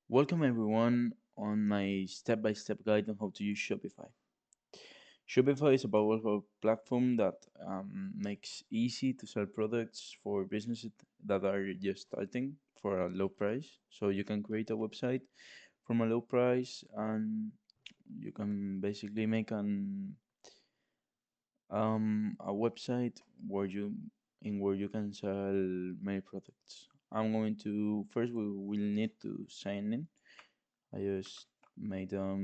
Welcome everyone on my step-by-step guide on how to use Shopify. Shopify is a powerful platform that makes easy to sell products for businesses that are just starting for a low price. So you can create a website from a low price and you can basically make a website where you can sell many products. I'm going to first we will need to sign in. I just made a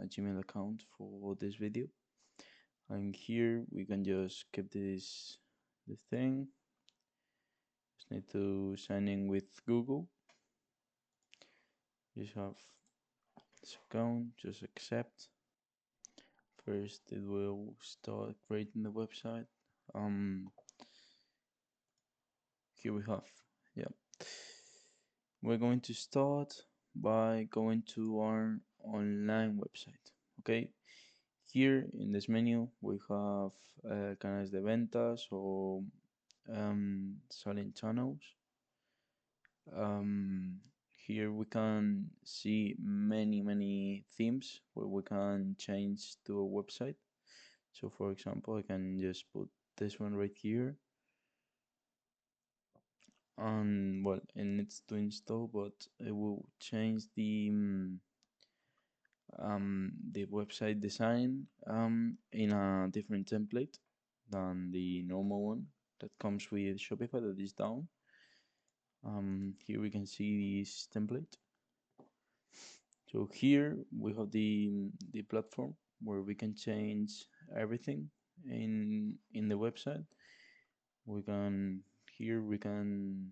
Gmail account for this video, and here we can just keep the thing. Just need to sign in with Google. Just have this account, just accept. First, it will start creating the website. Here we have, yeah. We're going to start by going to our online website. Okay, here in this menu we have canales de ventas or selling channels. Here we can see many themes where we can change to a website. So for example, I can just put this one right here, and well, it needs to install, but it will change the website design in a different template than the normal one that comes with Shopify that is down. Here we can see this template. So here we have the platform where we can change everything in the website. We can here we can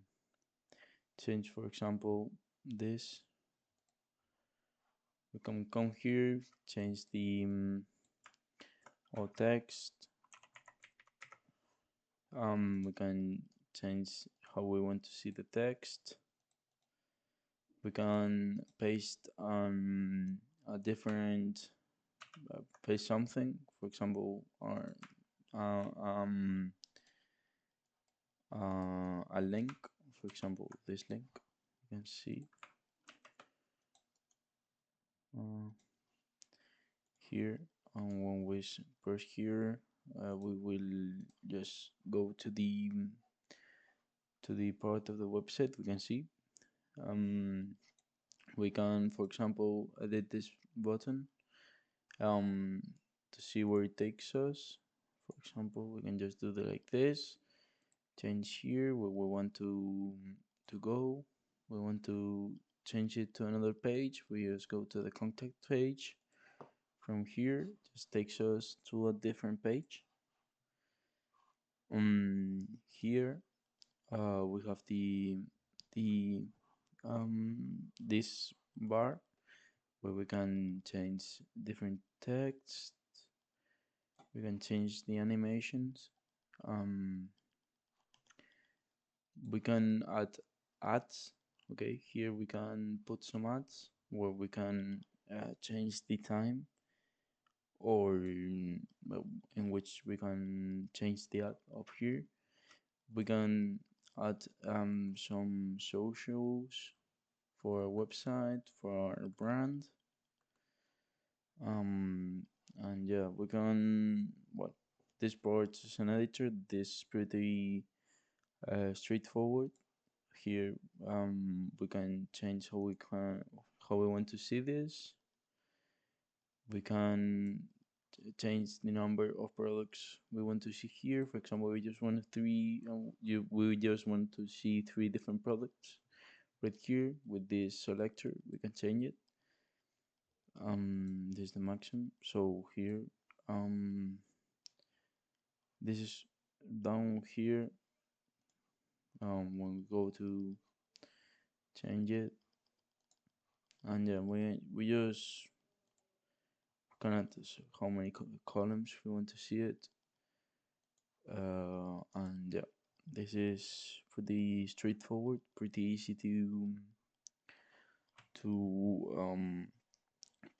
change, for example, this. We can come here, change the alt text. We can change how we want to see the text. We can paste a different paste something, for example, or uh, um, a link, for example, this link. You can see uh, here, and when we press here, we will just go to the part of the website. We can see we can, for example, edit this button um, to see where it takes us. For example, we can just do it like this. Change here where we want to go. We want to change it to another page. We just go to the contact page. From here, just takes us to a different page. Here we have the this bar where we can change different text. We can change the animations. Um, we can add ads. Okay, here we can put some ads where we can change the time or in which we can change the ad up here. We can add some socials for our website, for our brand. And yeah, we can, well, this part is an editor. This is pretty straightforward. Here we can change how we want to see this. We can change the number of products we want to see here. For example, we just want we just want to see 3 different products. Right here with this selector, we can change it. This is the maximum. So here, this is down here. When we go to change it, and yeah, we just connect how many columns we want to see it. And yeah, this is pretty straightforward, pretty easy to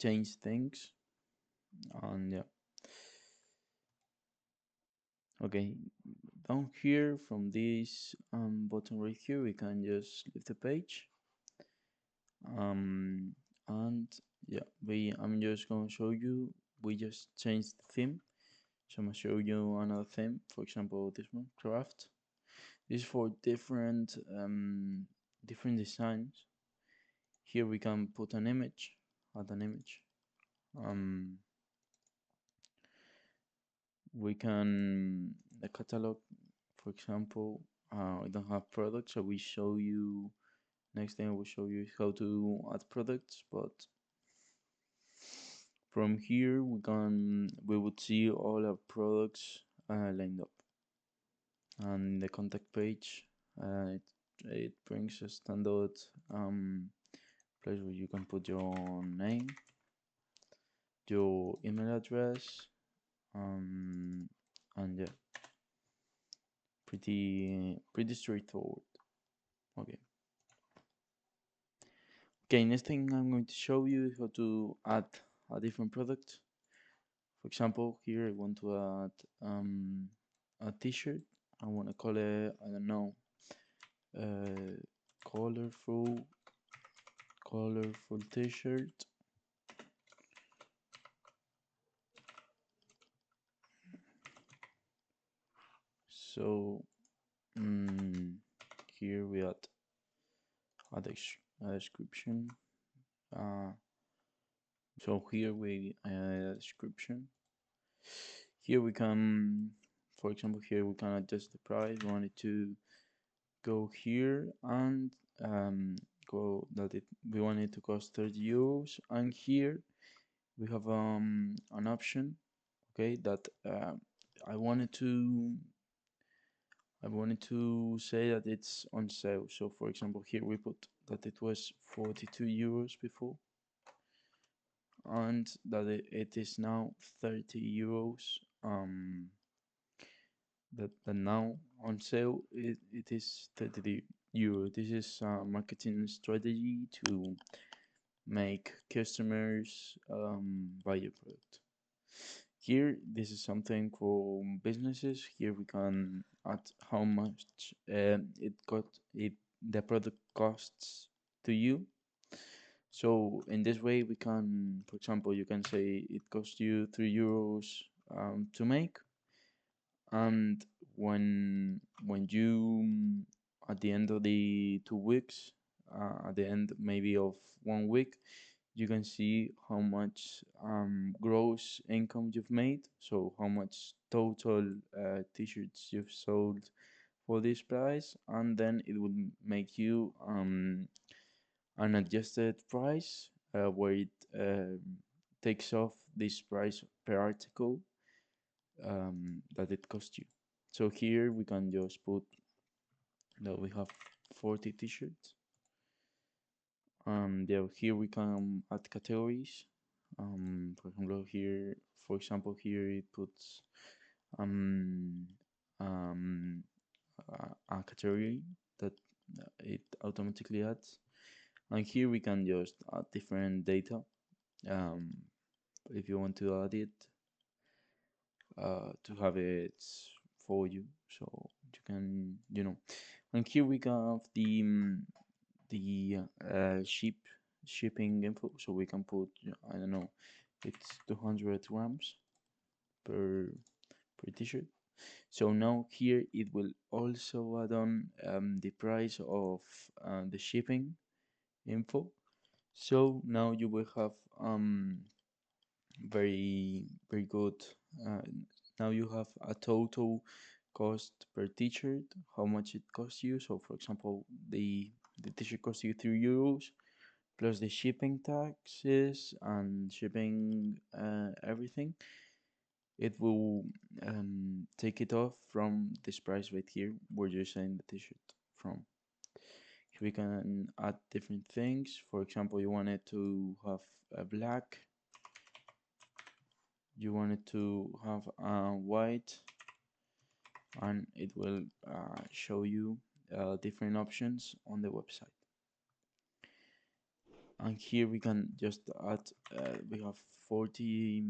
change things. And yeah, okay, down here from this button right here, we can just leave the page. And yeah, I'm just gonna show you. We just changed the theme, so I'm gonna show you another theme. For example, this one, craft. This is for different designs. Here we can put an image, add an image. Um, we can the catalog, for example. We don't have products, so we show you. Next thing I will show you is how to add products, but from here we would see all our products lined up, and the contact page it brings a standard place where you can put your name, your email address, and yeah, pretty straightforward. Okay. Okay, next thing I'm going to show you is how to add a different product. For example, here I want to add a t-shirt. I want to call it, I don't know, uh, colorful, colorful t-shirt. So here we add a description. Uh, so here we add a description. Here we can, for example, here we can adjust the price. We want it to go here and go that we want it to cost 30 euros, and here we have an option, okay, that I wanted to say that it's on sale. So for example, here we put that it was 42 euros before, and that it is now 30 euros. That now on sale it is 30 euro. This is a marketing strategy to make customers buy your product. Here, this is something for businesses. Here we can add how much the product costs to you. So in this way, we can, for example, you can say it costs you 3 euros to make, and when you at the end of the 2 weeks, at the end maybe of 1 week, you can see how much gross income you've made, so how much total t-shirts you've sold for this price, and then it will make you an adjusted price where it takes off this price per article that it cost you. So here we can just put that we have 40 t-shirts. Yeah, here we can add categories. For example, here it puts um, um, a category that it automatically adds, and here we can just add different data. Um, if you want to add it, to have it for you, so you can, and here we have the shipping info, so we can put, I don't know, it's 200 grams per t-shirt. So now here it will also add on the price of the shipping info. So now you will have very good. Uh, Now you have a total cost per t-shirt, how much it costs you. So for example, the t-shirt costs you 3 euros plus the shipping taxes and shipping everything. It will take it off from this price right here where you're selling the t-shirt from. We can add different things. For example, you wanted to have a black, you wanted to have a white, and it will show you different options on the website. And here we can just add, we have 40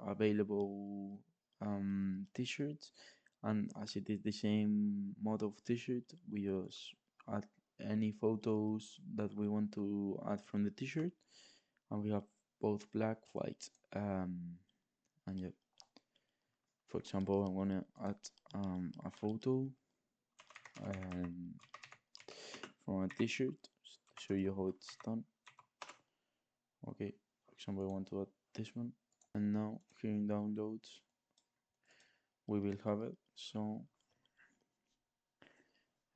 available t-shirts, and as it is the same model of t-shirt, we just add any photos that we want to add from the t-shirt, and we have both black, white, and yeah. For example, I'm gonna add a photo um, from a t-shirt to show you how it's done. Okay, for example, I want to add this one, and now here in downloads we will have it. So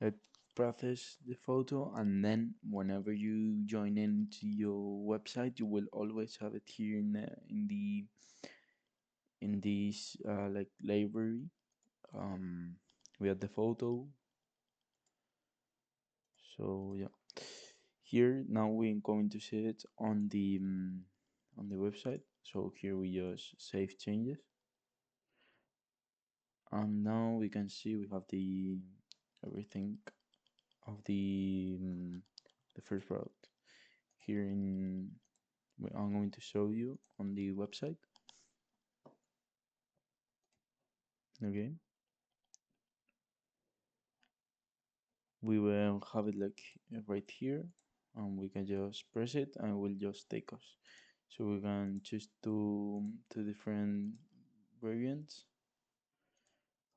let's process the photo, and then whenever you join into your website, you will always have it here in this like library. We have the photo. So yeah, here now we're going to see it on the website. So here we just save changes, and now we can see we have the everything of the first product here in. I'm going to show you on the website. Okay, we will have it like right here, and we can just press it and it will just take us. So we can choose two different variants,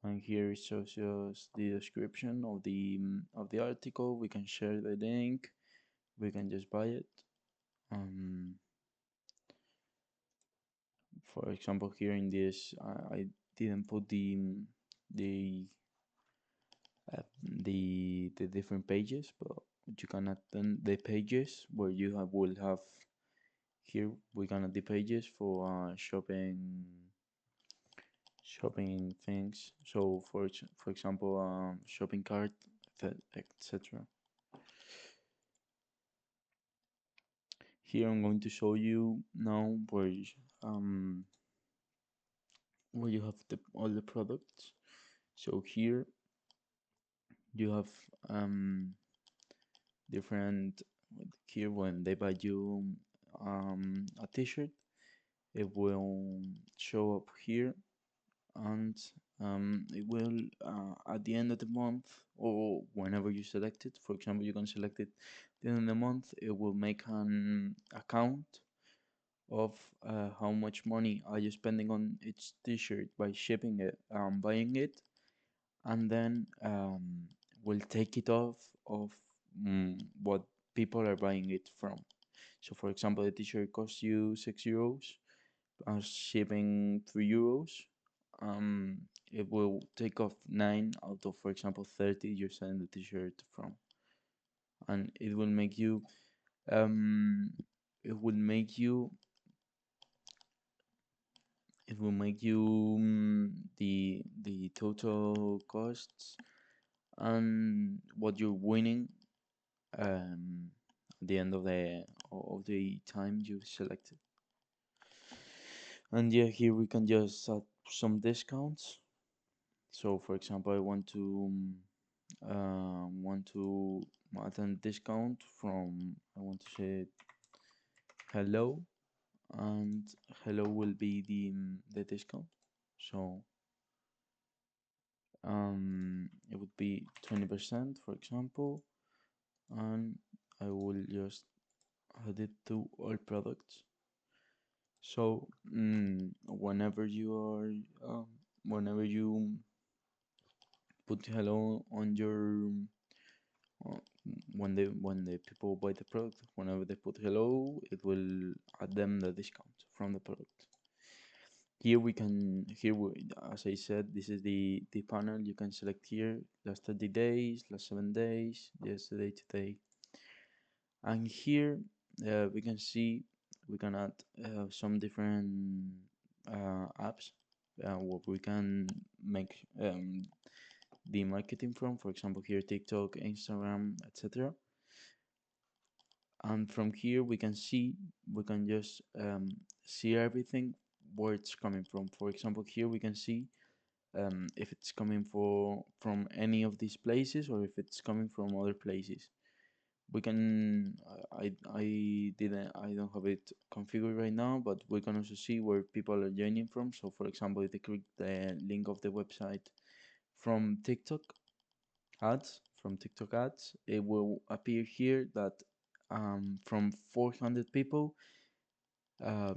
and here it shows us the description of the article. We can share the link, we can just buy it. um, for example, here in this I didn't put the the different pages, but you can add the pages where you will have. Here we can add the pages for shopping things. So for example, shopping cart, etc. Here I'm going to show you now um where you have all the products. So here you have different. Here when they buy you a t-shirt, it will show up here, and it will at the end of the month, or whenever you select it. For example, you can select it at the end of the month. It will make an account of how much money are you spending on each t-shirt by shipping it, buying it, and then we'll take it off of what people are buying it from. So for example, the t-shirt costs you €6, shipping €3. It will take off 9 out of, for example, 30 you're selling the t-shirt from, and um it will make you it will make you the total costs and what you're winning at the end of the time you selected. And yeah, here we can just add some discounts. So for example, I want to add a discount from, I want to say hello, and hello will be the discount. So it would be 20%, for example, and I will just add it to all products. So whenever you put hello on your uh, when the people buy the product, whenever they put hello, it will add them the discount from the product. As I said, this is the panel. You can select here last 30 days, last 7 days, yesterday, today, and here we can see we can add some different apps what we can make the marketing from. For example, here TikTok, Instagram, etc. And from here we can just see everything where it's coming from. For example, here we can see if it's coming from any of these places or if it's coming from other places. We can I don't have it configured right now, but we can also see where people are joining from. So for example, if they click the link of the website from TikTok ads, from TikTok ads, it will appear here that from 400 people,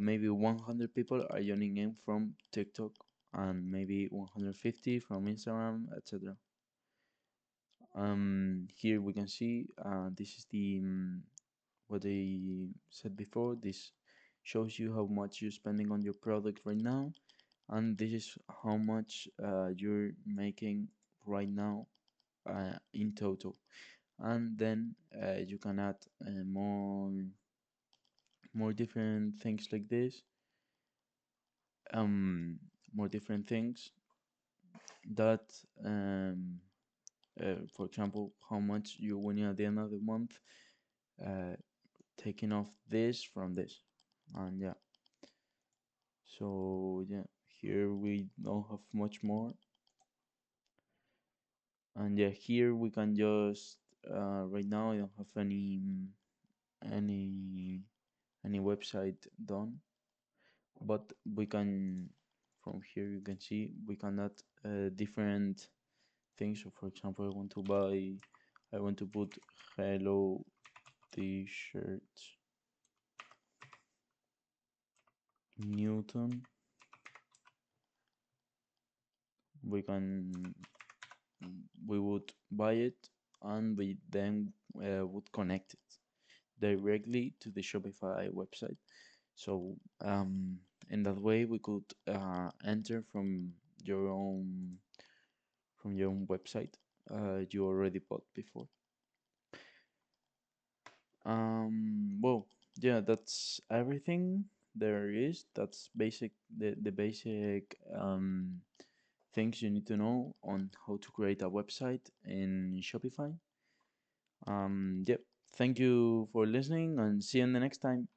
maybe 100 people are joining in from TikTok and maybe 150 from Instagram, etc. Here we can see this is the what I said before. This shows you how much you're spending on your product right now, and this is how much you're making right now in total. And then you can add more different things like this, um, more different things that for example, how much you're winning at the end of the month, uh, taking off this from this, and yeah. So yeah, here we don't have much more, and yeah, here we can just right now I don't have any any website done, but we can from here you can see we can add different things. So for example, I want to put hello t-shirt Newton. We can we would buy it and we then would connect it directly to the Shopify website. So in that way we could enter from your own website you already bought before. Well, yeah, that's everything there is. That's basic the basic things you need to know on how to create a website in Shopify. Yep. Thank you for listening and see you in the next time.